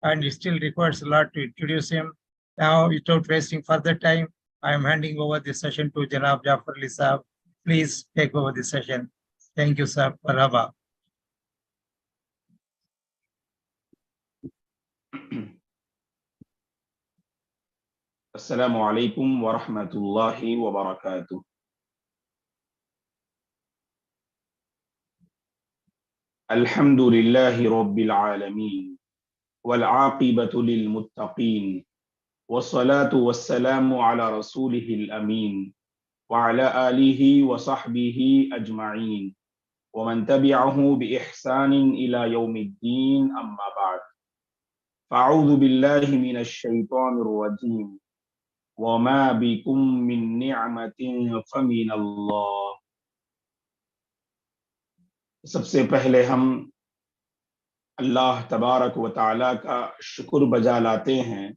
and it still requires a lot to introduce him. Now, without wasting further time, I am handing over the session to Janab Jafar Ali Saab. Please take over the session. Thank you, sir. Marhaba. السلام علیکم ورحمۃ اللہ وبرکاتہ. الحمد للہ رب العالمین والعاقبۃ للمتقین والصلاة والسلام علی رسولہ الامین وعلی آلہ وصحبہ اجمعین ومن تبعہ بإحسان الی یوم الدین اما بعد فاعوذ باللہ من الشیطان الرجیم وما بكم من نعمة فمن اللہ. سب سے پہلے ہم اللہ تبارک و تعالی کا شکر بجا لاتے ہیں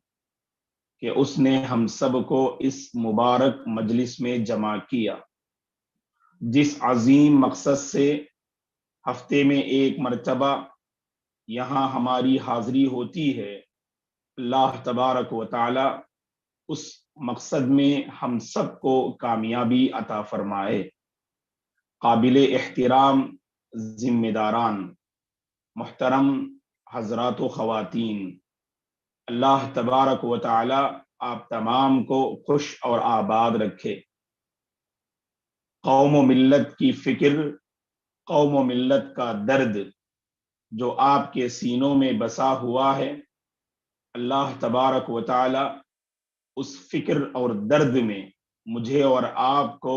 کہ اس نے ہم سب کو اس مبارک مجلس میں جمع کیا، جس عظیم مقصد سے ہفتے میں ایک مرتبہ یہاں ہماری حاضری ہوتی ہے. اللہ تبارک و تعالی اس مقصد میں ہم سب کو کامیابی عطا فرمائے. قابل احترام ذمہ داران، محترم حضرات و خواتین، اللہ تبارک و تعالی آپ تمام کو خوش اور آباد رکھے. قوم و ملت کی فکر، قوم و ملت کا درد جو آپ کے سینوں میں بسا ہوا ہے، اللہ تبارک و تعالی اس فکر اور درد میں مجھے اور آپ کو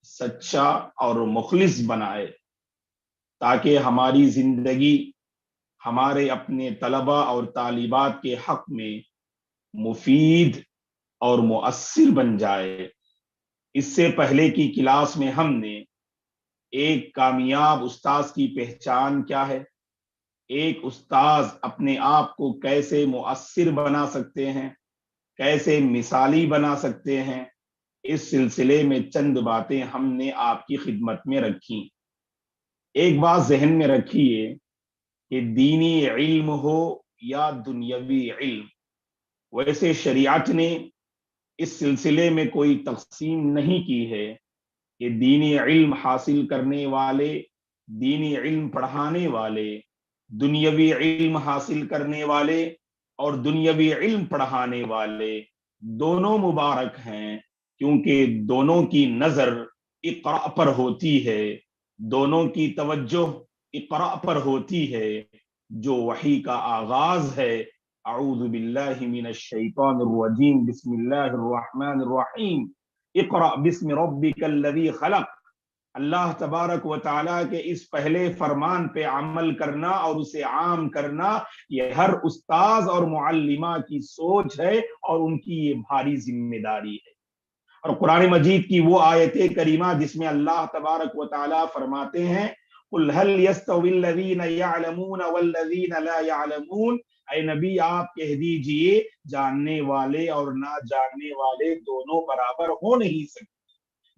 سچا اور مخلص بنائے، تاکہ ہماری زندگی ہمارے اپنے طلباء اور طالبات کے حق میں مفید اور مؤثر بن جائے. اس سے پہلے کی کلاس میں ہم نے ایک کامیاب استاذ کی پہچان کیا ہے، ایک استاذ اپنے آپ کو کیسے مؤثر بنا سکتے ہیں، کیسے مثالی بنا سکتے ہیں، اس سلسلے میں چند باتیں ہم نے آپ کی خدمت میں رکھی. ایک بات ذہن میں رکھیے کہ دینی علم ہو یا دنیاوی علم، ویسے شریعت نے اس سلسلے میں کوئی تقسیم نہیں کی ہے کہ دینی علم حاصل کرنے والے، دینی علم پڑھانے والے، دنیاوی علم حاصل کرنے والے اور دنیاوی علم پڑھانے والے دونوں مبارک ہیں، کیونکہ دونوں کی نظر اقرا پر ہوتی ہے، دونوں کی توجہ اقرا پر ہوتی ہے جو وحی کا آغاز ہے. اعوذ باللہ من الشیطان الرجیم، بسم اللہ الرحمن الرحیم، اقرأ بسم ربک الذی خلق. اللہ تبارک و تعالیٰ کے اس پہلے فرمان پہ عمل کرنا اور اسے عام کرنا، یہ ہر استاذ اور معلمہ کی سوچ ہے اور ان کی یہ بھاری ذمہ داری ہے. اور قرآن مجید کی وہ آیت کریمہ جس میں اللہ تبارک و تعالیٰ فرماتے ہیں قُلْ هَلْ يَسْتَوِي الَّذِينَ يَعْلَمُونَ وَالَّذِينَ لَا يَعْلَمُونَ، اے نبی آپ کہہ دیجئے جاننے والے اور نہ جاننے والے دونوں برابر ہو نہیں سکتے.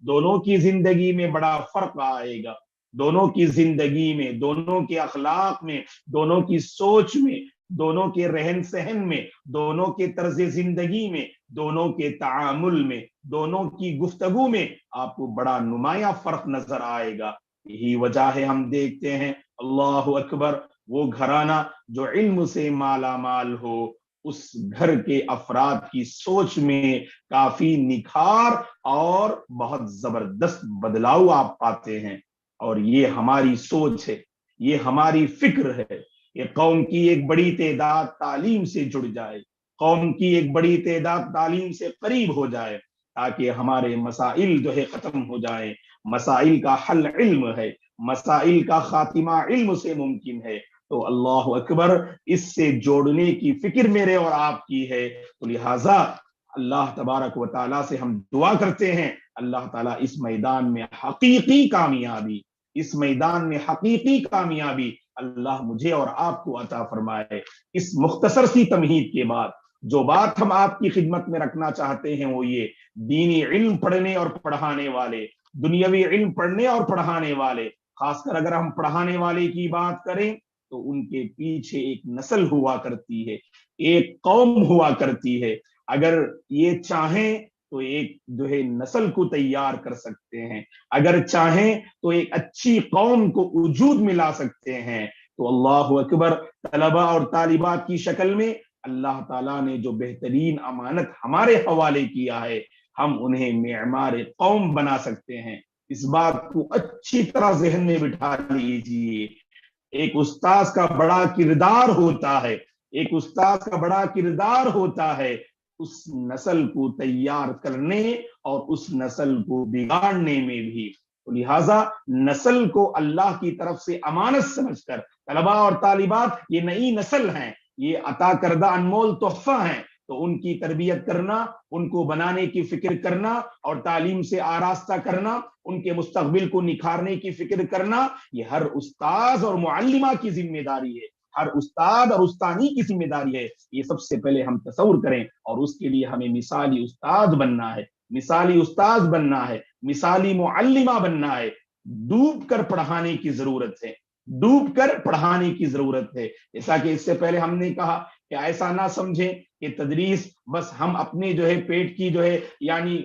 دونوں کی زندگی میں بڑا فرق آئے گا، دونوں کی زندگی میں، دونوں کے اخلاق میں، دونوں کی سوچ میں، دونوں کے رہن سہن میں، دونوں کے طرز زندگی میں، دونوں کے تعامل میں، دونوں کی گفتگو میں آپ کو بڑا نمایاں فرق نظر آئے گا. یہی وجہ ہے ہم دیکھتے ہیں اللہ اکبر، وہ گھرانہ جو علم سے مالا مال ہو، اس گھر کے افراد کی سوچ میں کافی نکھار اور بہت زبردست بدلاؤ آپ پاتے ہیں. اور یہ ہماری سوچ ہے، یہ ہماری فکر ہے. یہ قوم کی ایک بڑی تعداد تعلیم سے جڑ جائے، قوم کی ایک بڑی تعداد تعلیم سے قریب ہو جائے، تاکہ ہمارے مسائل جو ہے ختم ہو جائیں. مسائل کا حل علم ہے، مسائل کا خاتمہ علم سے ممکن ہے. تو اللہ اکبر، اس سے جوڑنے کی فکر میرے اور آپ کی ہے. تو لہٰذا اللہ تبارک و تعالیٰ سے ہم دعا کرتے ہیں اللہ تعالیٰ اس میدان میں حقیقی کامیابی، اس میدان میں حقیقی کامیابی اللہ مجھے اور آپ کو عطا فرمائے. اس مختصر سی تمہید کے بعد جو بات ہم آپ کی خدمت میں رکھنا چاہتے ہیں وہ یہ، دینی علم پڑھنے اور پڑھانے والے، دنیاوی علم پڑھنے اور پڑھانے والے، خاص کر اگر ہم پڑھانے والے کی بات کریں تو ان کے پیچھے ایک نسل ہوا کرتی ہے، ایک قوم ہوا کرتی ہے. اگر یہ چاہیں تو ایک جو ہے نسل کو تیار کر سکتے ہیں، اگر چاہیں تو ایک اچھی قوم کو وجود میں لا سکتے ہیں. تو اللہ اکبر، طلباء اور طالبات کی شکل میں اللہ تعالیٰ نے جو بہترین امانت ہمارے حوالے کیا ہے، ہم انہیں معمار قوم بنا سکتے ہیں. اس بات کو اچھی طرح ذہن میں بٹھا لیجیے. ایک استاذ کا بڑا کردار ہوتا ہے، ایک استاذ کا بڑا کردار ہوتا ہے اس نسل کو تیار کرنے اور اس نسل کو بگاڑنے میں بھی. لہذا نسل کو اللہ کی طرف سے امانت سمجھ کر طلباء اور طالبات، یہ نئی نسل ہیں، یہ عطا کردہ انمول تحفہ ہیں، تو ان کی تربیت کرنا، ان کو بنانے کی فکر کرنا اور تعلیم سے آراستہ کرنا، ان کے مستقبل کو نکھارنے کی فکر کرنا، یہ ہر استاذ اور معلمہ کی ذمہ داری ہے، ہر استاد اور استانی کی ذمہ داری ہے. یہ سب سے پہلے ہم تصور کریں، اور اس کے لیے ہمیں مثالی استاد بننا ہے، مثالی استاذ بننا ہے، مثالی معلمہ بننا ہے. ڈوب کر پڑھانے کی ضرورت ہے، ڈوب کر پڑھانے کی ضرورت ہے. جیسا کہ اس سے پہلے ہم نے کہا کہ ایسا نہ سمجھیں کہ تدریس بس ہم اپنے جو ہے پیٹ کی جو ہے یعنی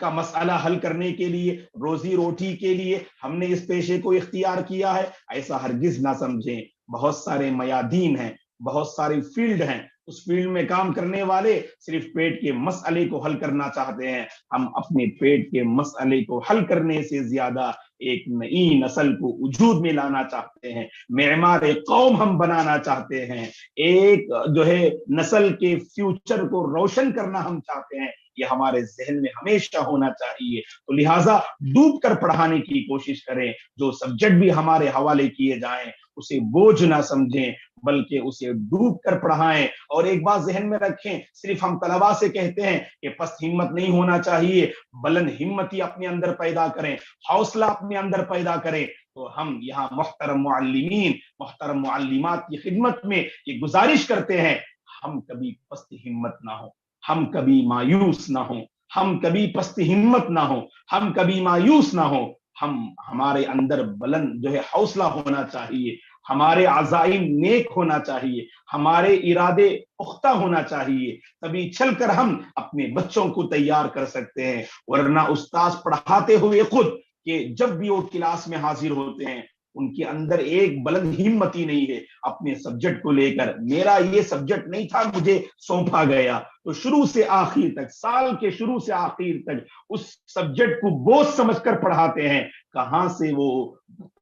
کا مسئلہ حل کرنے کے لیے، روزی روٹی کے لیے ہم نے اس پیشے کو اختیار کیا ہے، ایسا ہرگز نہ سمجھیں. بہت سارے میادین ہیں، بہت سارے فیلڈ ہیں، اس فیلڈ میں کام کرنے والے صرف پیٹ کے مسئلے کو حل کرنا چاہتے ہیں. ہم اپنے پیٹ کے مسئلے کو حل کرنے سے زیادہ ایک نئی نسل کو وجود میں لانا چاہتے ہیں، معمار قوم ہم بنانا چاہتے ہیں، ایک جو ہے نسل کے فیوچر کو روشن کرنا ہم چاہتے ہیں. یہ ہمارے ذہن میں ہمیشہ ہونا چاہیے. تو لہٰذا ڈوب کر پڑھانے کی کوشش کریں. جو سبجیکٹ بھی ہمارے حوالے کیے جائیں اسے بوجھ نہ سمجھیں، بلکہ اسے ڈوب کر پڑھائیں. اور ایک بات ذہن میں رکھیں، صرف ہم طلباء سے کہتے ہیں کہ پست ہمت نہیں ہونا چاہیے، بلند ہمتی اپنے اندر پیدا کریں، حوصلہ اپنے اندر پیدا کریں. تو ہم یہاں محترم معلمین، محترم معلمات کی خدمت میں یہ گزارش کرتے ہیں، ہم کبھی پست ہمت نہ ہوں، ہم کبھی مایوس نہ ہوں، ہم کبھی پست ہمت نہ ہوں، ہم کبھی مایوس نہ ہوں. ہمارے اندر بلند جو ہے حوصلہ ہونا چاہیے، ہمارے عزائم نیک ہونا چاہیے، ہمارے ارادے پختہ ہونا چاہیے. تبھی چل کر ہم اپنے بچوں کو تیار کر سکتے ہیں. ورنہ استاذ پڑھاتے ہوئے خود کہ جب بھی وہ کلاس میں حاضر ہوتے ہیں ان کے اندر ایک بلند ہمت ہی نہیں ہے اپنے سبجیکٹ کو لے کر. میرا یہ سبجیکٹ نہیں تھا، مجھے سونپا گیا. تو شروع سے آخر تک، سال کے شروع سے آخر تک اس سبجیکٹ کو بوجھ سمجھ کر پڑھاتے ہیں. کہاں سے وہ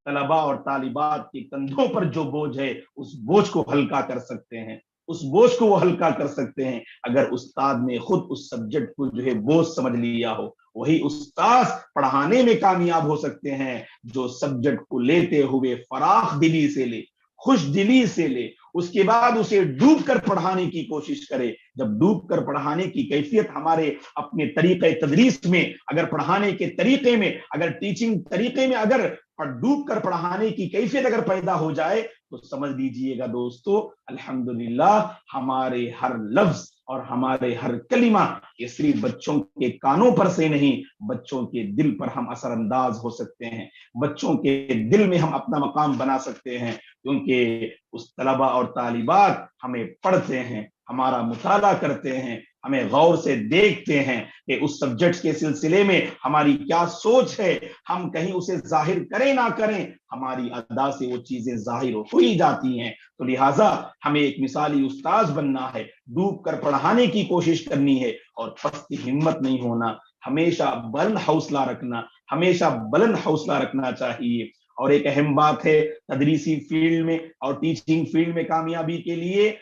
طلباء اور طالبات کے کندھوں پر جو بوجھ ہے اس بوجھ کو ہلکا کر سکتے ہیں، اس بوجھ کو وہ ہلکا کر سکتے ہیں اگر استاد نے خود اس سبجیکٹ کو جو ہے بوجھ سمجھ لیا ہو. وہی استاد پڑھانے میں کامیاب ہو سکتے ہیں جو سبجیکٹ کو لیتے ہوئے فراخ دلی سے لے، خوش دلی سے لے، اس کے بعد اسے ڈوب کر پڑھانے کی کوشش کرے. جب ڈوب کر پڑھانے کی کیفیت ہمارے اپنے طریقے تدریس میں، اگر پڑھانے کے طریقے میں، اگر ٹیچنگ طریقے میں اگر ڈوب کر پڑھانے کی کیفیت اگر پیدا ہو جائے تو سمجھ لیجئے گا دوستو، الحمدللہ ہمارے ہر لفظ اور ہمارے ہر کلمہ یہ صرف بچوں کے کانوں پر سے نہیں، بچوں کے دل پر ہم اثر انداز ہو سکتے ہیں، بچوں کے دل میں ہم اپنا مقام بنا سکتے ہیں. کیونکہ اس طلباء اور طالبات ہمیں پڑھتے ہیں، ہمارا مطالعہ کرتے ہیں، ہمیں غور سے دیکھتے ہیں کہ اس سبجیکٹ کے سلسلے میں ہماری کیا سوچ ہے. ہم کہیں اسے ظاہر کریں نہ کریں، ہماری ادا سے وہ چیزیں ظاہر ہو ہی جاتی ہیں. تو لہٰذا ہمیں ایک مثالی استاذ بننا ہے، ڈوب کر پڑھانے کی کوشش کرنی ہے اور پست ہمت نہیں ہونا، ہمیشہ بلند حوصلہ رکھنا، ہمیشہ بلند حوصلہ رکھنا چاہیے. اور ایک اہم بات ہے تدریسی فیلڈ میں اور ٹیچنگ فیلڈ میں کامیابی کے لیے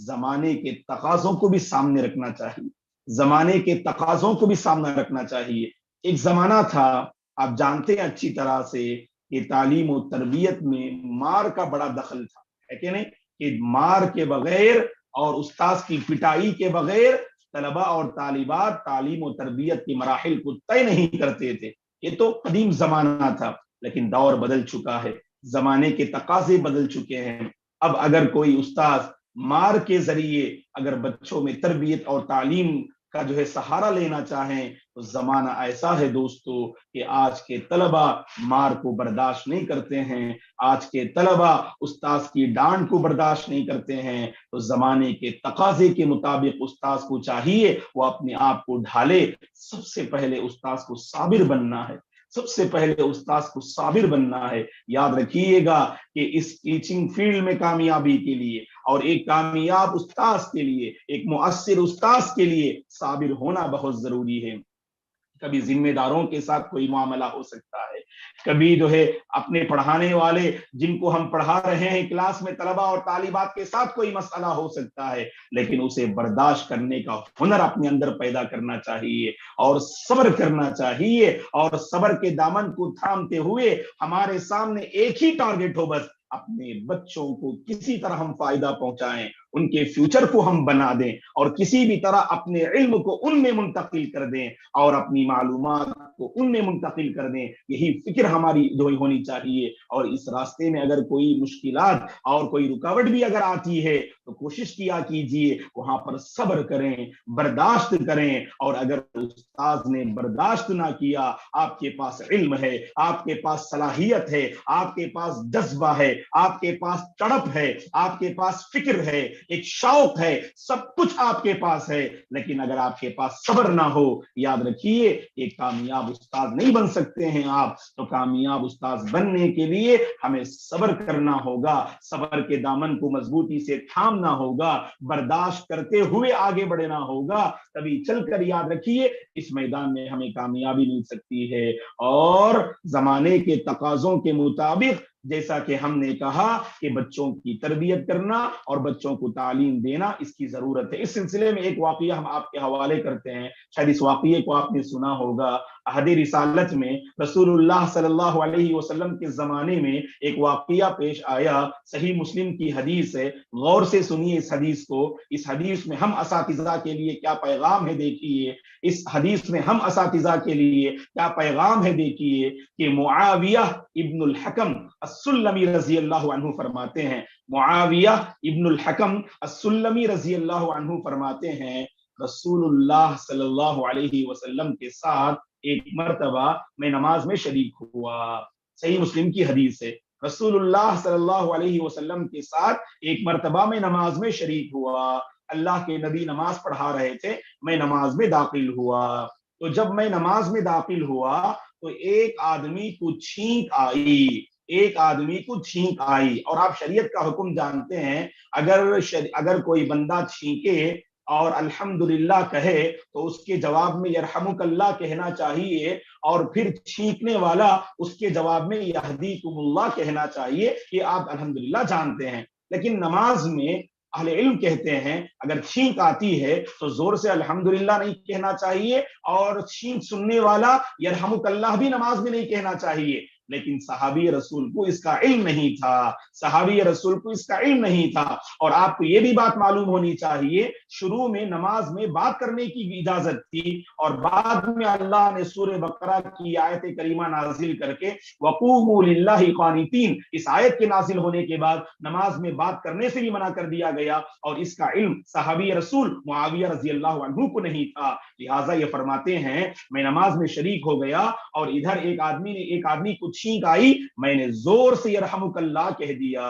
زمانے کے تقاضوں کو بھی سامنے رکھنا چاہیے، زمانے کے تقاضوں کو بھی سامنے رکھنا چاہیے. ایک زمانہ تھا، آپ جانتے ہیں اچھی طرح سے، کہ تعلیم و تربیت میں مار کا بڑا دخل تھا، ہے کہ نہیں؟ کہ مار کے بغیر اور استاذ کی پٹائی کے بغیر طلباء اور طالبات تعلیم و تربیت کے مراحل کو طے نہیں کرتے تھے. یہ تو قدیم زمانہ تھا، لیکن دور بدل چکا ہے، زمانے کے تقاضے بدل چکے ہیں. اب اگر کوئی استاذ مار کے ذریعے اگر بچوں میں تربیت اور تعلیم کا جو ہے سہارا لینا چاہیں تو زمانہ ایسا ہے دوستو کہ آج کے طلبہ مار کو برداشت نہیں کرتے ہیں، آج کے طلبہ استاذ کی ڈانٹ کو برداشت نہیں کرتے ہیں، تو زمانے کے تقاضے کے مطابق استاذ کو چاہیے وہ اپنے آپ کو ڈھالے۔ سب سے پہلے استاذ کو صابر بننا ہے، سب سے پہلے استاذ کو صابر بننا ہے۔ یاد رکھیے گا کہ اس ٹیچنگ فیلڈ میں کامیابی کے لیے اور ایک کامیاب استاذ کے لیے، ایک مؤثر استاذ کے لیے صابر ہونا بہت ضروری ہے۔ کبھی ذمہ داروں کے ساتھ کوئی معاملہ ہو سکتا ہے، کبھی جو ہے اپنے پڑھانے والے جن کو ہم پڑھا رہے ہیں کلاس میں طلبہ اور طالبات کے ساتھ کوئی مسئلہ ہو سکتا ہے، لیکن اسے برداشت کرنے کا ہنر اپنے اندر پیدا کرنا چاہیے اور صبر کرنا چاہیے، اور صبر کے دامن کو تھامتے ہوئے ہمارے سامنے ایک ہی ٹارگٹ ہو، بس اپنے بچوں کو کسی طرح ہم فائدہ پہنچائیں، ان کے فیوچر کو ہم بنا دیں، اور کسی بھی طرح اپنے علم کو ان میں منتقل کر دیں اور اپنی معلومات کو ان میں منتقل کر دیں۔ یہی فکر ہماری جو ہونی چاہیے، اور اس راستے میں اگر کوئی مشکلات اور کوئی رکاوٹ بھی اگر آتی ہے تو کوشش کیا کیجیے وہاں پر صبر کریں، برداشت کریں، اور اگر استاذ نے برداشت نہ کیا، آپ کے پاس علم ہے، آپ کے پاس صلاحیت ہے، آپ کے پاس جذبہ ہے، آپ کے پاس تڑپ ہے، آپ کے پاس فکر ہے، ایک شوق ہے، سب کچھ آپ کے پاس ہے، لیکن اگر آپ کے پاس صبر نہ ہو، یاد رکھیے ایک کامیاب استاد نہیں بن سکتے ہیں آپ۔ تو کامیاب استاد بننے کے لیے ہمیں صبر کرنا ہوگا، صبر کے دامن کو مضبوطی سے تھامنا ہوگا، برداشت کرتے ہوئے آگے بڑھنا ہوگا، تبھی چل کر یاد رکھیے اس میدان میں ہمیں کامیابی مل سکتی ہے۔ اور زمانے کے تقاضوں کے مطابق جیسا کہ ہم نے کہا کہ بچوں کی تربیت کرنا اور بچوں کو تعلیم دینا اس کی ضرورت ہے۔ اس سلسلے میں ایک واقعہ ہم آپ کے حوالے کرتے ہیں، شاید اس واقعے کو آپ نے سنا ہوگا۔ عہد رسالت میں رسول اللہ صلی اللہ علیہ وسلم کے زمانے میں ایک واقعہ پیش آیا، صحیح مسلم کی حدیث ہے، غور سے سنیے اس حدیث کو۔ اس حدیث میں ہم اساتذہ کے لیے کیا پیغام ہے دیکھیے، اس حدیث میں ہم اساتذہ کے لیے کیا پیغام ہے دیکھیے کہ معاویہ ابن الحکم السلمی رضی اللہ عنہ فرماتے ہیں، معاویہ ابن الحکم السلمی رضی اللہ عنہ فرماتے ہیں رسول اللہ صلی اللہ علیہ وسلم کے ساتھ ایک مرتبہ میں نماز میں شریک ہوا۔ صحیح مسلم کی حدیث ہے، رسول اللہ صلی اللہ علیہ وسلم کے ساتھ ایک مرتبہ میں نماز میں شریک ہوا، اللہ کے نبی نماز پڑھا رہے تھے، میں نماز میں داخل ہوا۔ تو جب میں نماز میں داخل ہوا تو ایک آدمی کو چھینک آئی، ایک آدمی کو چھینک آئی، اور آپ شریعت کا حکم جانتے ہیں، اگر کوئی بندہ چھینکے اور الحمدللہ کہے تو اس کے جواب میں یرحمک اللہ کہنا چاہیے، اور پھر چھینکنے والا اس کے جواب میں یہدیکم اللہ کہنا چاہیے، یہ آپ الحمدللہ جانتے ہیں۔ لیکن نماز میں اہل علم کہتے ہیں اگر چھینک آتی ہے تو زور سے الحمدللہ نہیں کہنا چاہیے، اور چھینک سننے والا یرحمک اللہ بھی نماز میں نہیں کہنا چاہیے۔ لیکن صحابی رسول کو اس کا علم نہیں تھا، صحابی رسول کو اس کا علم نہیں تھا۔ اور آپ کو یہ بھی بات معلوم ہونی چاہیے، شروع میں نماز میں بات کرنے کی اجازت تھی، اور بعد میں اللہ نے سورہ بقرہ کی آیت کریمہ نازل کر کے وقوموا للہ قانتین، اس آیت کے نازل ہونے کے بعد نماز میں بات کرنے سے بھی منع کر دیا گیا، اور اس کا علم صحابی رسول معاویہ رضی اللہ عنہ کو نہیں تھا۔ لہٰذا یہ فرماتے ہیں میں نماز میں شریک ہو گیا، اور ادھر ایک آدمی کو چھینک آئی، میں نے زور سے یرحمک اللہ کہہ دیا،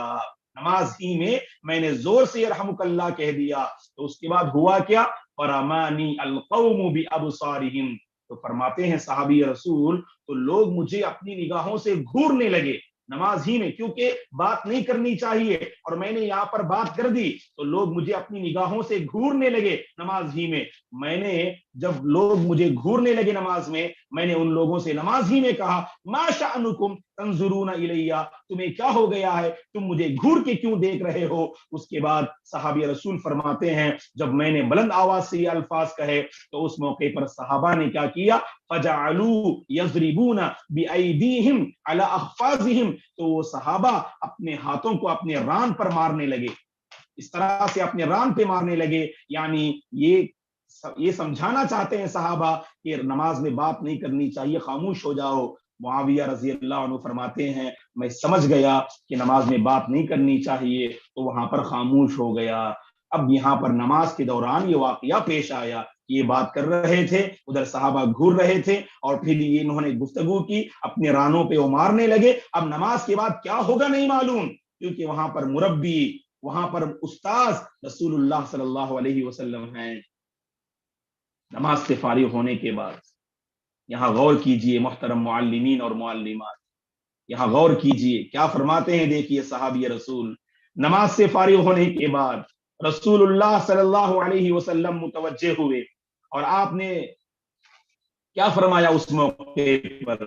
نماز ہی میں میں نے زور سے یرحمک اللہ کہہ دیا۔ تو اس کے بعد ہوا کیا؟ فرمانی القوم بابصارہم، تو فرماتے ہیں صحابی رسول تو لوگ مجھے اپنی نگاہوں سے گھورنے لگے نماز ہی میں، کیونکہ بات نہیں کرنی چاہیے اور میں نے یہاں پر بات کر دی، تو لوگ مجھے اپنی نگاہوں سے گھورنے لگے نماز ہی میں۔ میں نے جب لوگ مجھے گھورنے لگے نماز میں نے ان لوگوں سے نماز ہی میں کہا ما شأنکم تنظرون الیہ، تمہیں کیا ہو گیا ہے، تم مجھے گھور کے کیوں دیکھ رہے ہو؟ اس کے بعد صحابی رسول فرماتے ہیں جب میں نے بلند آواز سے یہ الفاظ کہے تو اس موقع پر صحابہ نے کیا کیا؟ فجعلوا یضربون بأیدیہم علی اخفاضہم، تو وہ صحابہ اپنے ہاتھوں کو اپنے ران پر مارنے لگے، اس طرح سے اپنے ران پہ مارنے لگے، یعنی یہ سمجھانا چاہتے ہیں صحابہ کہ نماز میں بات نہیں کرنی چاہیے، خاموش ہو جاؤ۔ معاویہ رضی اللہ عنہ فرماتے ہیں میں سمجھ گیا کہ نماز میں بات نہیں کرنی چاہیے، تو وہاں پر خاموش ہو گیا۔ اب یہاں پر نماز کے دوران یہ واقعہ پیش آیا، یہ بات کر رہے تھے، ادھر صحابہ گھور رہے تھے، اور پھر یہ انہوں نے گفتگو کی، اپنے رانوں پہ وہ مارنے لگے۔ اب نماز کے بعد کیا ہوگا نہیں معلوم، کیونکہ وہاں پر مربی، وہاں پر استاذ رسول اللہ صلی اللہ علیہ وسلم ہیں۔ نماز سے فارغ ہونے کے بعد یہاں غور کیجئے محترم معلمین اور معلمات، یہاں غور کیجئے کیا فرماتے ہیں، دیکھیے صحابی رسول نماز سے فارغ ہونے کے بعد رسول اللہ صلی اللہ علیہ وسلم متوجہ ہوئے، اور آپ نے کیا فرمایا اس موقع پر؟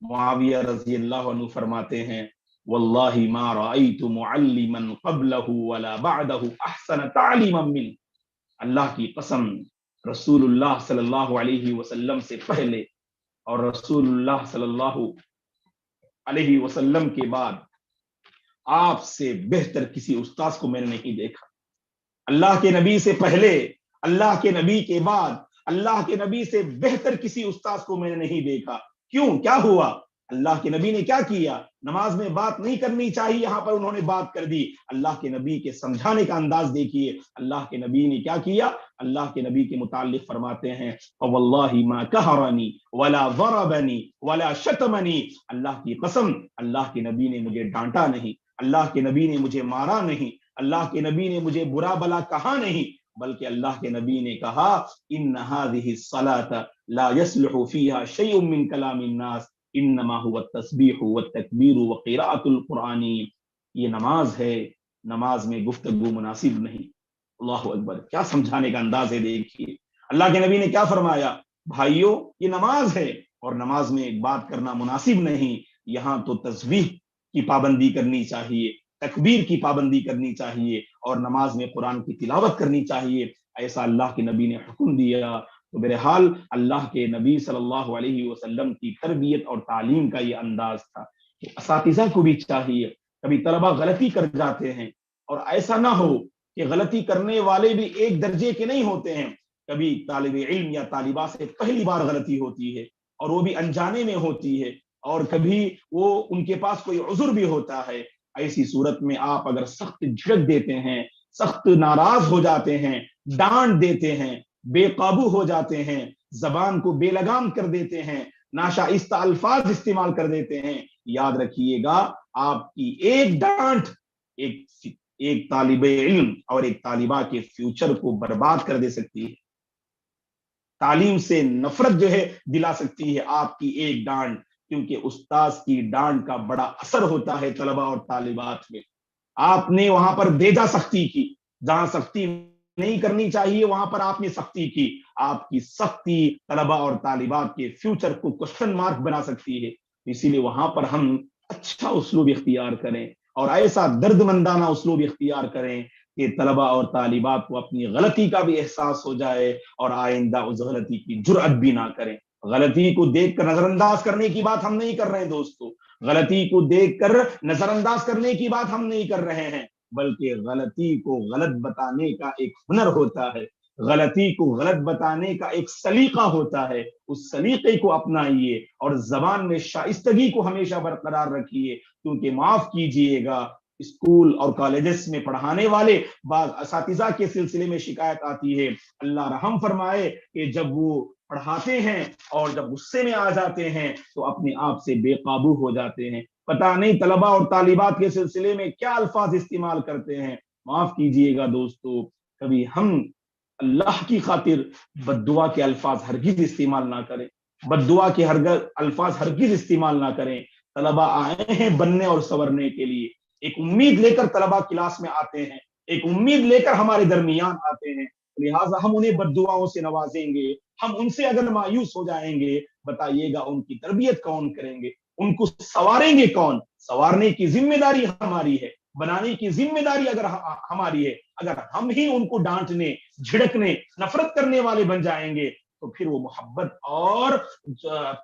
معاویہ رضی اللہ عنہ فرماتے ہیں واللہ ما رأیت معلما قبلہ ولا بعدہ احسن تعلیما من، اللہ کی قسم رسول اللہ صلی اللہ علیہ وسلم سے پہلے اور رسول اللہ صلی اللہ علیہ وسلم کے بعد آپ سے بہتر کسی استاذ کو میں نے نہیں دیکھا۔ اللہ کے نبی سے پہلے، اللہ کے نبی کے بعد، اللہ کے نبی سے بہتر کسی استاذ کو میں نے نہیں دیکھا۔ کیوں؟ کیا ہوا؟ اللہ کے نبی نے کیا کیا؟ نماز میں بات نہیں کرنی چاہیے، یہاں پر انہوں نے بات کر دی۔ اللہ کے نبی کے سمجھانے کا انداز دیکھیے، اللہ کے نبی نے کیا کیا؟ اللہ کے نبی کے متعلق فرماتے ہیں فواللہ ما قہرنی ولا ضربنی ولا شتمنی، اللہ کی قسم اللہ کے نبی نے مجھے ڈانٹا نہیں، اللہ کے نبی نے مجھے مارا نہیں، اللہ کے نبی نے مجھے برا بلا کہا نہیں، بلکہ اللہ کے نبی نے کہا ان هذه الصلاة لا يصلح فيها شيء من كلام الناس انما هو التسبیح والتکبیر وقراءۃ القرآن، یہ نماز ہے، نماز میں گفتگو مناسب نہیں۔ اللہ اکبر، کیا سمجھانے کا انداز ہے، دیکھیے اللہ کے نبی نے کیا فرمایا، بھائیوں یہ نماز ہے اور نماز میں بات کرنا مناسب نہیں، یہاں تو تسبیح کی پابندی کرنی چاہیے، تکبیر کی پابندی کرنی چاہیے، اور نماز میں قرآن کی تلاوت کرنی چاہیے، ایسا اللہ کے نبی نے حکم دیا۔ تو بہرحال اللہ کے نبی صلی اللہ علیہ وسلم کی تربیت اور تعلیم کا یہ انداز تھا۔ اساتذہ کو بھی چاہیے، کبھی طلبہ غلطی کر جاتے ہیں، اور ایسا نہ ہو کہ غلطی کرنے والے بھی ایک درجے کے نہیں ہوتے ہیں، کبھی طالب علم یا طالبہ سے پہلی بار غلطی ہوتی ہے اور وہ بھی انجانے میں ہوتی ہے، اور کبھی وہ ان کے پاس کوئی عذر بھی ہوتا ہے، ایسی صورت میں آپ اگر سخت جھڑک دیتے ہیں، سخت ناراض ہو جاتے ہیں، ڈانٹ دیتے ہیں، بے قابو ہو جاتے ہیں، زبان کو بے لگام کر دیتے ہیں، ناشائستہ الفاظ استعمال کر دیتے ہیں، یاد رکھیے گا آپ کی ایک ڈانٹ ایک طالب علم اور ایک طالبہ کے فیوچر کو برباد کر دے سکتی ہے، تعلیم سے نفرت جو ہے دلا سکتی ہے آپ کی ایک ڈانٹ، کیونکہ استاذ کی ڈانٹ کا بڑا اثر ہوتا ہے طلبہ اور طالبات میں۔ آپ نے وہاں پر بیجا سختی کی، جہاں سختی نہیں کرنی چاہیے وہاں پر آپ نے سختی کی، آپ کی سختی طلبہ اور طالبات کے فیوچر کو کوسچن مارک بنا سکتی ہے، اسی لیے وہاں پر ہم اچھا اسلوب اختیار کریں اور ایسا درد مندانہ اسلوب اختیار کریں کہ طلبہ اور طالبات کو اپنی غلطی کا بھی احساس ہو جائے اور آئندہ اس غلطی کی جرأت بھی نہ کریں۔ غلطی کو دیکھ کر نظر انداز کرنے کی بات ہم نہیں کر رہے ہیں دوستو، غلطی کو دیکھ کر نظر انداز کرنے کی بات ہم نہیں کر رہے ہیں، بلکہ غلطی کو غلط بتانے کا ایک ہنر ہوتا ہے، غلطی کو غلط بتانے کا ایک سلیقہ ہوتا ہے، اس سلیقے کو اپنائیے اور زبان میں شائستگی کو ہمیشہ برقرار رکھیے، کیونکہ معاف کیجئے گا اسکول اور کالجز میں پڑھانے والے بعض اساتذہ کے سلسلے میں شکایت آتی ہے، اللہ رحم فرمائے کہ جب وہ پڑھاتے ہیں اور جب غصے میں آ جاتے ہیں تو اپنے آپ سے بے قابو ہو جاتے ہیں، پتہ نہیں طلبہ اور طالبات کے سلسلے میں کیا الفاظ استعمال کرتے ہیں۔ معاف کیجئے گا دوستو، کبھی ہم اللہ کی خاطر بد دعا کے الفاظ ہرگز استعمال نہ کریں، بد دعا کے الفاظ ہرگز استعمال نہ کریں۔ طلبہ آئے ہیں بننے اور سنورنے کے لیے، ایک امید لے کر طلبہ کلاس میں آتے ہیں، ایک امید لے کر ہمارے درمیان آتے ہیں، لہٰذا ہم انہیں بد دعاؤں سے نوازیں گے، ہم ان سے اگر مایوس ہو جائیں گے، بتائیے گا ان کی تربیت کون کریں گے، ان کو سواریں گے کون؟ سوارنے کی ذمہ داری ہماری ہے، بنانے کی ذمہ داری اگر ہماری ہے، اگر ہم ہی ان کو ڈانٹنے، جھڑکنے، نفرت کرنے والے بن جائیں گے تو پھر وہ محبت اور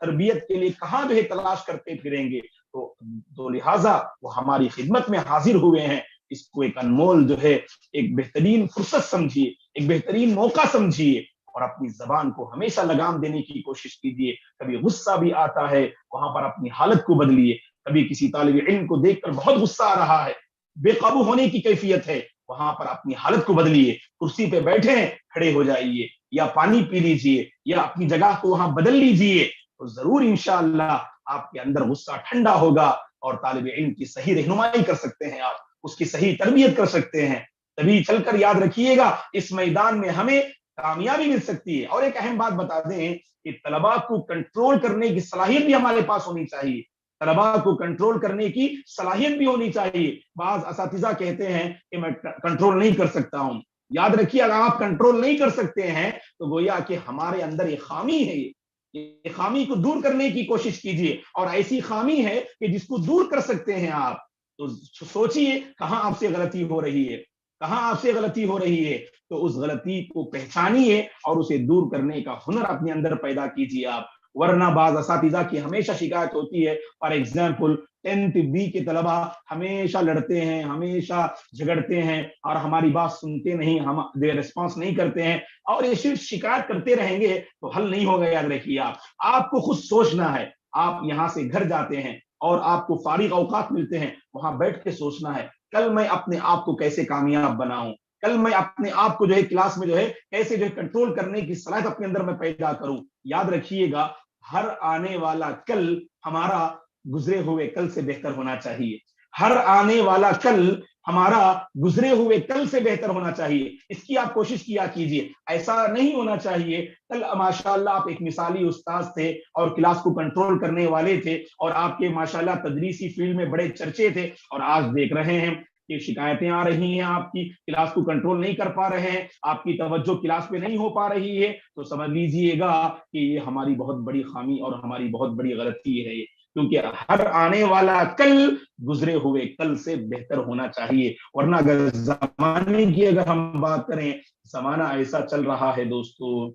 تربیت کے لیے کہاں جو ہے تلاش کرتے پھریں گے، تو لہٰذا وہ ہماری خدمت میں حاضر ہوئے ہیں، اس کو ایک انمول جو ہے ایک بہترین فرصت سمجھیے، ایک بہترین موقع سمجھیے اور اپنی زبان کو ہمیشہ لگام دینے کی کوشش کیجیے۔ کبھی غصہ بھی آتا ہے، وہاں پر اپنی حالت کو بدلیے، کبھی کسی طالب علم کو دیکھ کر بہت غصہ آ رہا ہے، بے قابو ہونے کی کیفیت ہے، وہاں پر اپنی حالت کو بدلیے. کرسی پہ بیٹھے ہیں, کھڑے ہو جائیے, یا پانی پی لیجیے, یا اپنی جگہ کو وہاں بدل لیجیے, تو ضرور انشاءاللہ آپ کے اندر غصہ ٹھنڈا ہوگا اور طالب علم کی صحیح رہنمائی کر سکتے ہیں, آپ اس کی صحیح تربیت کر سکتے ہیں. تبھی چل کر یاد رکھیے گا اس میدان میں ہمیں کامیابی مل سکتی ہے. اور ایک اہم بات بتا دیں کہ طلباء کو کنٹرول کرنے کی صلاحیت بھی ہمارے پاس ہونی چاہیے. طلباء کو کنٹرول کرنے کی صلاحیت بھی ہونی چاہیے. بعض اساتذہ کہتے ہیں کہ میں کنٹرول نہیں کر سکتا ہوں. یاد رکھیے اگر آپ کنٹرول نہیں کر سکتے ہیں تو گویا کہ ہمارے اندر یہ خامی ہے. یہ خامی کو دور کرنے کی کوشش کیجیے, اور ایسی خامی ہے کہ جس کو دور کر سکتے ہیں آپ, تو سوچئے کہاں آپ سے غلطی ہو رہی ہے, کہاں آپ سے غلطی ہو رہی ہے, تو اس غلطی کو پہچانیے اور اسے دور کرنے کا ہنر اپنے اندر پیدا کیجیے آپ. ورنہ بعض اساتذہ کی ہمیشہ شکایت ہوتی ہے, فار ایگزامپل 10th B کے طلباء ہمیشہ لڑتے ہیں, ہمیشہ جھگڑتے ہیں, اور ہماری بات سنتے نہیں, ہم ریسپانس نہیں کرتے ہیں, اور یہ صرف شکایت کرتے رہیں گے تو حل نہیں ہوگا. یاد رکھیے آپ کو خود سوچنا ہے. آپ یہاں سے گھر جاتے ہیں اور آپ کو فارغ اوقات ملتے ہیں, وہاں بیٹھ کے سوچنا ہے کل میں اپنے آپ کو کیسے کامیاب بناؤں, کل میں اپنے آپ کو جو ہے کلاس میں جو ہے کیسے جو ہے کنٹرول کرنے کی صلاحیت اپنے اندر میں پیدا کروں. یاد رکھیے گا ہر آنے والا کل ہمارا گزرے ہوئے کل سے بہتر ہونا چاہیے. ہر آنے والا کل ہمارا گزرے ہوئے کل سے بہتر ہونا چاہیے. اس کی آپ کوشش کیا کیجیے. ایسا نہیں ہونا چاہیے کل ماشاءاللہ آپ ایک مثالی استاذ تھے اور کلاس کو کنٹرول کرنے والے تھے, اور آپ کے ماشاءاللہ تدریسی فیلڈ میں بڑے چرچے تھے, اور آج دیکھ رہے ہیں کہ شکایتیں آ رہی ہیں, آپ کی کلاس کو کنٹرول نہیں کر پا رہے ہیں, آپ کی توجہ کلاس پہ نہیں ہو پا رہی ہے, تو سمجھ لیجئے گا کہ یہ ہماری بہت بڑی خامی اور ہماری بہت بڑی غلطی ہے. کیونکہ ہر آنے والا کل گزرے ہوئے کل سے بہتر ہونا چاہیے. ورنہ اگر زمانے کی اگر ہم بات کریں, زمانہ ایسا چل رہا ہے دوستو,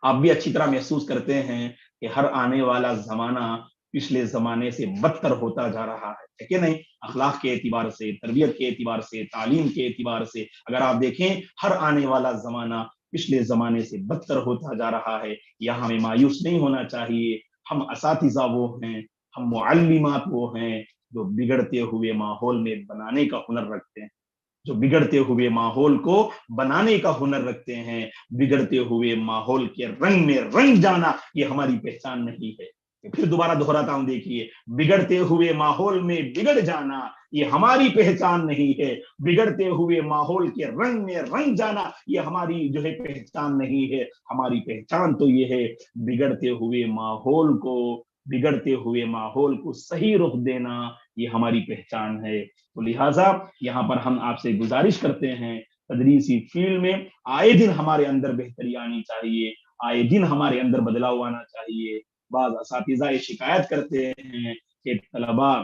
آپ بھی اچھی طرح محسوس کرتے ہیں کہ ہر آنے والا زمانہ پچھلے زمانے سے بدتر ہوتا جا رہا ہے کہ نہیں. اخلاق کے اعتبار سے, تربیت کے اعتبار سے, تعلیم کے اعتبار سے اگر آپ دیکھیں ہر آنے والا زمانہ پچھلے زمانے سے بدتر ہوتا جا رہا ہے. یہاں ہمیں مایوس نہیں ہونا چاہیے. ہم اساتذہ وہ ہیں, ہم معلمات وہ ہیں جو بگڑتے ہوئے ماحول میں بنانے کا ہنر رکھتے ہیں, جو بگڑتے ہوئے ماحول کو بنانے کا ہنر رکھتے ہیں. بگڑتے ہوئے ماحول کے رنگ میں رنگ جانا یہ ہماری پہچان نہیں ہے. پھر دوبارہ دہراتا ہوں, دیکھیے, بگڑتے ہوئے ماحول میں بگڑ جانا یہ ہماری پہچان نہیں ہے. بگڑتے ہوئے ماحول کے رنگ میں رنگ جانا یہ ہماری جو ہے پہچان نہیں ہے. ہماری پہچان تو یہ ہے بگڑتے ہوئے ماحول کو صحیح رخ دینا, یہ ہماری پہچان ہے. تو لہٰذا یہاں پر ہم آپ سے گزارش کرتے ہیں, تدریسی فیلڈ میں آئے دن ہمارے اندر بہتری آنی چاہیے, آئے دن ہمارے اندر بدلاؤ آنا چاہیے. بعض اساتذہ یہ شکایت کرتے ہیں کہ طلباء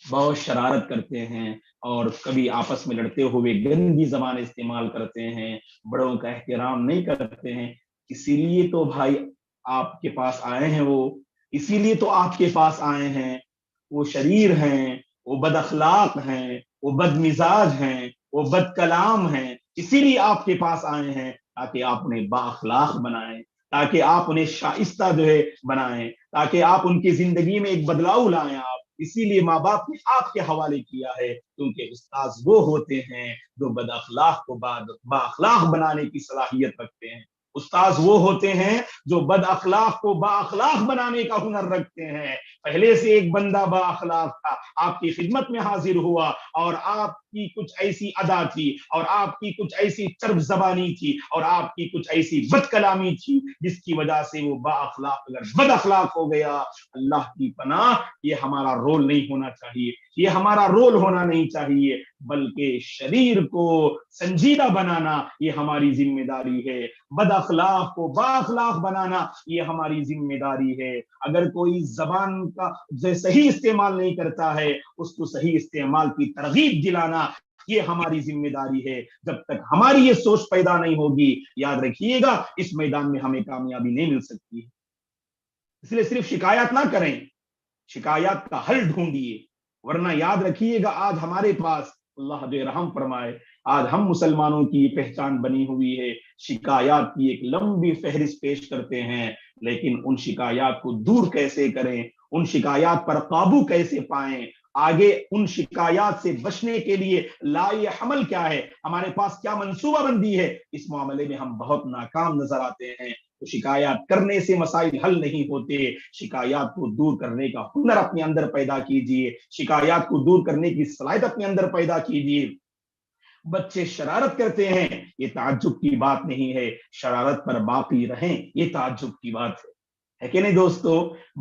بہت شرارت کرتے ہیں اور کبھی آپس میں لڑتے ہوئے گندی زبان استعمال کرتے ہیں, بڑوں کا احترام نہیں کرتے ہیں. اسی لیے تو بھائی آپ کے پاس آئے ہیں, اسی لیے تو آپ کے پاس آئے ہیں. وہ شریر ہیں, وہ بد اخلاق ہیں, وہ بد مزاج ہیں, وہ بد کلام ہیں. اسی لیے آپ کے پاس آئے ہیں تاکہ آپ انہیں با اخلاق بنائیں, تاکہ آپ انہیں شائستہ جو ہے بنائیں, تاکہ آپ ان کی زندگی میں ایک بدلاؤ لائیں. آپ اسی لیے ماں باپ نے آپ کے حوالے کیا ہے, کیونکہ استاذ وہ ہوتے ہیں جو بد اخلاق کو با اخلاق بنانے کی صلاحیت رکھتے ہیں. استاذ وہ ہوتے ہیں جو بد اخلاق کو با اخلاق بنانے کا ہنر رکھتے ہیں. پہلے سے ایک بندہ با اخلاق تھا, آپ کی خدمت میں حاضر ہوا, اور آپ کی کچھ ایسی ادا تھی, اور آپ کی کچھ ایسی چرب زبانی تھی, اور آپ کی کچھ ایسی بد کلامی تھی جس کی وجہ سے وہ با اخلاق اگر بد اخلاق ہو گیا, اللہ کی پناہ, یہ ہمارا رول نہیں ہونا چاہیے. یہ ہمارا رول ہونا نہیں چاہیے, بلکہ شریر کو سنجیدہ بنانا یہ ہماری ذمہ داری ہے. بد اخلاق کو با اخلاق بنانا یہ ہماری ذمہ داری ہے. اگر کوئی زبان کا صحیح استعمال نہیں کرتا ہے, اس کو صحیح استعمال کی ترغیب دلانا یہ ہماری ذمہ داری ہے. جب تک ہماری یہ سوچ پیدا نہیں ہوگی, یاد رکھیے گا اس میدان میں ہمیں کامیابی نہیں مل سکتی. اس لیے صرف شکایت نہ کریں, شکایات کا حل ڈھونڈیے. ورنہ یاد رکھیے گا آج ہمارے پاس, اللہ بے رحم فرمائے, آج ہم مسلمانوں کی پہچان بنی ہوئی ہے, شکایات کی ایک لمبی فہرست پیش کرتے ہیں, لیکن ان شکایات کو دور کیسے کریں, ان شکایات پر قابو کیسے پائیں, آگے ان شکایات سے بچنے کے لیے لائے حمل کیا ہے، ہمارے پاس کیا منصوبہ بندی ہے، اس معاملے میں ہم بہت ناکام نظر آتے ہیں۔ تو شکایات کرنے سے مسائل حل نہیں ہوتے، شکایات کو دور کرنے کا ہنر اپنے اندر پیدا کیجئے، شکایات کو دور کرنے کی صلاحیت اپنے اندر پیدا کیجئے۔ بچے شرارت کرتے ہیں، یہ تعجب کی بات نہیں ہے، شرارت پر باقی رہیں یہ تعجب کی بات ہے کہ نہیں دوستو؟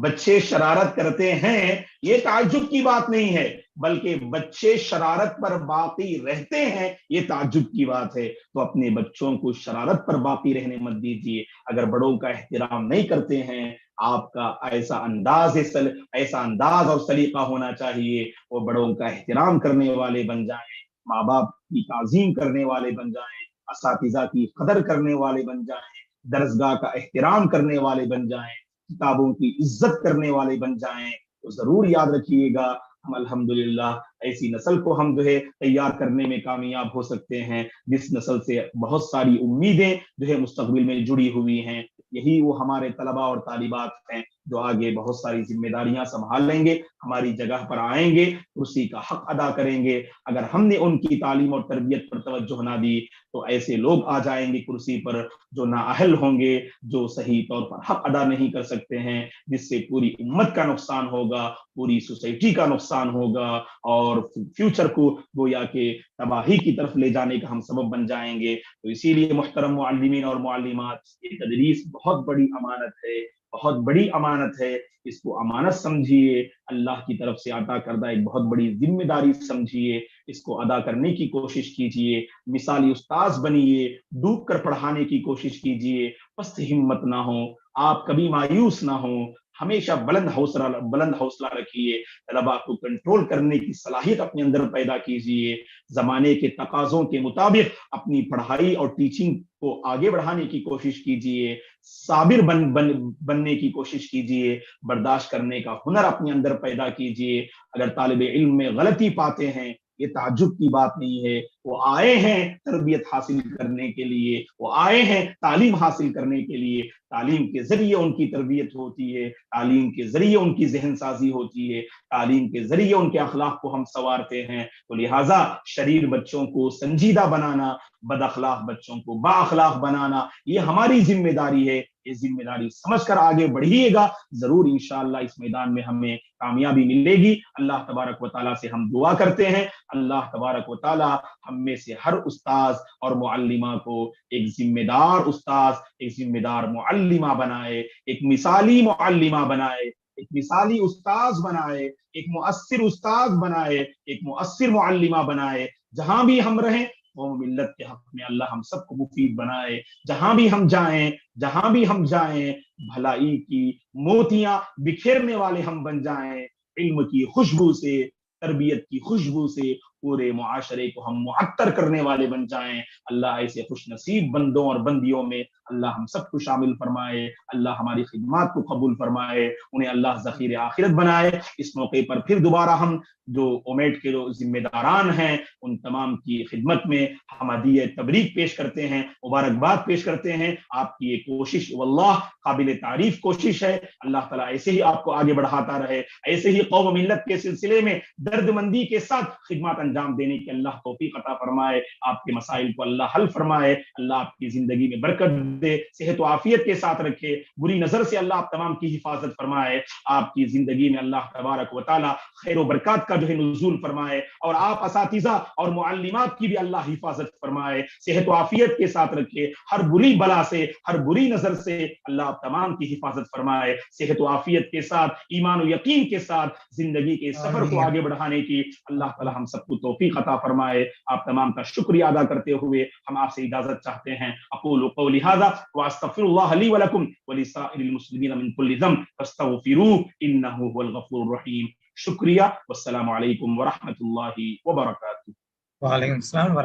بچے شرارت کرتے ہیں یہ تعجب کی بات نہیں ہے، بلکہ بچے شرارت پر باقی رہتے ہیں یہ تعجب کی بات ہے۔ تو اپنے بچوں کو شرارت پر باقی رہنے مت دیجیے۔ اگر بڑوں کا احترام نہیں کرتے ہیں، آپ کا ایسا انداز اور سلیقہ ہونا چاہیے، وہ بڑوں کا احترام کرنے والے بن جائیں، ماں باپ کی تعظیم کرنے والے بن جائیں، اساتذہ کی قدر کرنے والے بن جائیں، درسگاہ کا احترام کرنے والے بن جائیں، کتابوں کی عزت کرنے والے بن جائیں۔ تو ضرور یاد رکھیے گا، ہم الحمدللہ ایسی نسل کو ہم تیار کرنے میں کامیاب ہو سکتے ہیں جس نسل سے بہت ساری امیدیں مستقبل میں جڑی ہوئی ہیں۔ یہی وہ ہمارے طلباء اور طالبات ہیں جو آگے بہت ساری ذمہ داریاں سنبھال لیں گے، ہماری جگہ پر آئیں گے، کرسی کا حق ادا کریں گے۔ اگر ہم نے ان کی تعلیم اور تربیت پر توجہ نہ دی تو ایسے لوگ آ جائیں گے کرسی پر جو نااہل ہوں گے، جو صحیح طور پر حق ادا نہیں کر سکتے ہیں، جس سے پوری امت کا نقصان ہوگا، پوری سوسائٹی کا نقصان ہوگا، اور فیوچر کو گویا کہ تباہی کی طرف لے جانے کا ہم سبب بن جائیں گے۔ تو اسی لیے محترم معلمین اور معلمات، یہ تدریس بہت بڑی امانت ہے، بہت بڑی امانت ہے، اس کو امانت سمجھیے، اللہ کی طرف سے عطا کردہ ایک بہت بڑی ذمہ داری سمجھیے، اس کو ادا کرنے کی کوشش کیجیے، مثالی استاذ بنیے، ڈوب کر پڑھانے کی کوشش کیجیے، پست ہمت نہ ہو، آپ کبھی مایوس نہ ہو، ہمیشہ بلند حوصلہ رکھیے، طلباء کو کنٹرول کرنے کی صلاحیت اپنے اندر پیدا کیجیے، زمانے کے تقاضوں کے مطابق اپنی پڑھائی اور ٹیچنگ کو آگے بڑھانے کی کوشش کیجیے، صابر بننے کی کوشش کیجیے، برداشت کرنے کا ہنر اپنے اندر پیدا کیجیے۔ اگر طالب علم میں غلطی پاتے ہیں، یہ تعجب کی بات نہیں ہے، وہ آئے ہیں تربیت حاصل کرنے کے لیے، وہ آئے ہیں تعلیم حاصل کرنے کے لیے، تعلیم کے ذریعے ان کی تربیت ہوتی ہے، تعلیم کے ذریعے ان کی ذہن سازی ہوتی ہے، تعلیم کے ذریعے ان کے اخلاق کو ہم سنوارتے ہیں۔ تو لہٰذا شریر بچوں کو سنجیدہ بنانا، بد اخلاق بچوں کو با اخلاق بنانا، یہ ہماری ذمہ داری ہے، یہ ذمہ داری سمجھ کر آگے بڑھیے گا، ضرور انشاءاللہ اس میدان میں ہمیں کامیابی ملے گی۔ اللہ تبارک و تعالیٰ سے ہم دعا کرتے ہیں، اللہ تبارک و تعالیٰ ہم میں سے ہر استاذ اور معلمہ کو ایک ذمہ دار استاذ، ایک ذمہ دار معلمہ بنائے، ایک مثالی معلمہ بنائے، ایک مثالی استاذ بنائے، ایک مؤثر استاذ بنائے، ایک مؤثر معلمہ بنائے۔ جہاں بھی ہم رہیں قوم ملت کے حق میں اللہ ہم سب کو مفید بنائے، جہاں بھی ہم جائیں بھلائی کی موتیاں بکھیرنے والے ہم بن جائیں، علم کی خوشبو سے، تربیت کی خوشبو سے پورے معاشرے کو ہم معطر کرنے والے بن جائیں۔ اللہ ایسے خوش نصیب بندوں اور بندیوں میں اللہ ہم سب کو شامل فرمائے، اللہ ہماری خدمات کو قبول فرمائے، انہیں اللہ ذخیر آخرت بنائے۔ اس موقع پر پھر دوبارہ ہم جو اومیٹ کے جو ذمہ داران ہیں ان تمام کی خدمت میں ہم ہدیہ تبریک پیش کرتے ہیں، مبارکباد پیش کرتے ہیں۔ آپ کی یہ کوشش واللہ قابل تعریف کوشش ہے، اللہ تعالیٰ ایسے ہی آپ کو آگے بڑھاتا رہے، ایسے ہی قوم ملت کے سلسلے میں درد مندی کے ساتھ خدمات انجام دینے کی اللہ توفیق عطا فرمائے، آپ کے مسائل کو اللہ حل فرمائے، اللہ آپ کی زندگی میں برکت دے، صحت و عافیت کے ساتھ رکھے، بری نظر سے اللہ آپ تمام کی حفاظت فرمائے، آپ کی زندگی میں اللہ تبارک و تعالیٰ خیر و برکات کا نزول فرمائے، اور آپ اساتذہ اور معلمات کی بھی اللہ حفاظت فرمائے، صحت و عافیت کے ساتھ رکھے، ہر بری بلا سے، ہر بری نظر سے اللہ آپ تمام کی حفاظت فرمائے، صحت و عافیت کے ساتھ، ایمان و یقین کے ساتھ زندگی کے سفر کو آگے بڑھانے کی اللہ تعالی ہم سب کو توفیق عطا فرمائے۔ آپ تمام کا شکریہ ادا کرتے ہوئے ہم آپ سے اجازت چاہتے ہیں۔ اقول قولی ھذا واستغفر اللہ لی ولکم ولسائر المسلمین من کل ذنب فاستغفروہ انہ هو الغفور الرحیم۔ شکریہ، والسلام علیکم ورحمۃ اللہ وبرکاتہ۔ وعلیکم السلام ورحمۃ